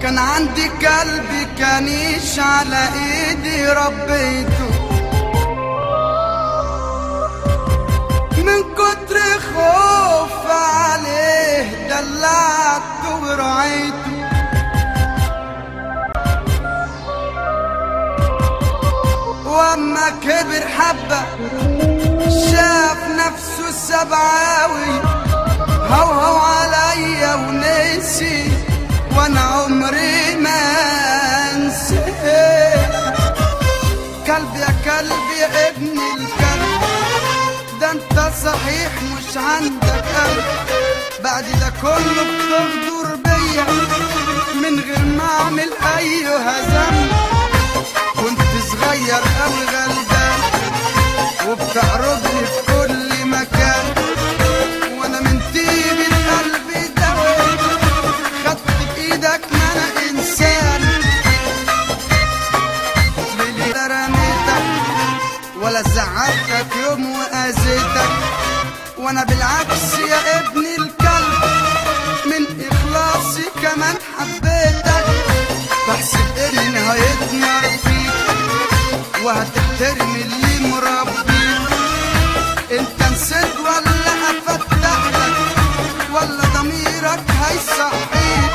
كان عندي كلب كانيش على ايدي ربيته، من كتر خوف عليه دلعته ورعيته، واما كبر حبة شاف نفسه السبعاوي، هوهو عليا ونسي وانا عمري ما انسى. كلب يا كلب يا ابن الكلب، ده انت صحيح مش عندك قلب، بعد ده كله بتغدر بيا من غير ما اعمل ايها ذنب. كنت صغير قوي غلبان وبتعرضني في كل مكان، وانا من طيب القلب دويت خدت بايدك ما انا انسان. ليلي لا رميتك ولا زعلتك يوم واذيتك، وانا بالعكس يا ابن الكلب من اخلاصي كمان حبيتك. بحسب ان هيتمر فيك وهتحترم اللي مربيك، انت نسيت ولا افتح لك ولا ضميرك هيصحيك؟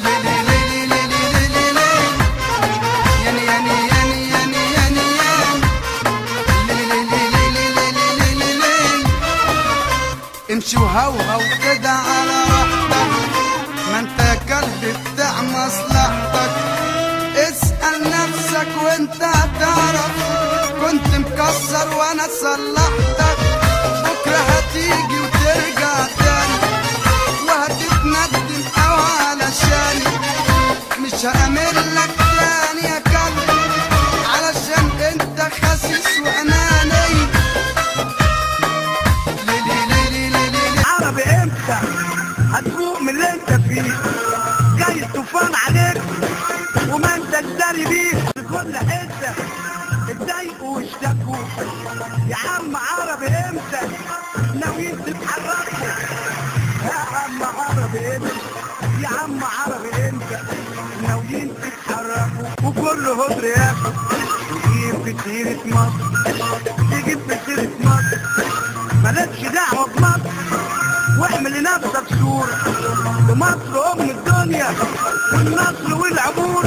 ليلي ليلي ليلي ليلي ليلي يعني يعني يعني يعني يعني ليلي ليلي ليلي ليلي ليلي. امشي وهوهو كده على راحتك، ما انت يا كلب بتاع مصلحتك. اسأل نفسك وانت هتعرف كنت مكسر وانا صلحتك. بكرة هتيجي وترجع تاني وهتتندم او علشاني، مش هأملك تاني يا كلب علشان انت خسيس واناني. ليلي ليلي ليلي عربي امتى هتفوق من اللي انت فيه؟ جاي الطوفان عليك وما انت تداري بيه في كل حته، اتضايقوا واشتكوا. يا عم عربي امتى ناويين تتحركوا؟ يا عم عربي امتى، يا عم عربي امتى ناويين تتحركوا؟ وكل هدر ياخد يجيب في سيرة مصر، يجيب في سيرة مصر. مالكش دعوة بمصر واعمل لنفسك صورة، ومصر ام الدنيا والنصر والعبور.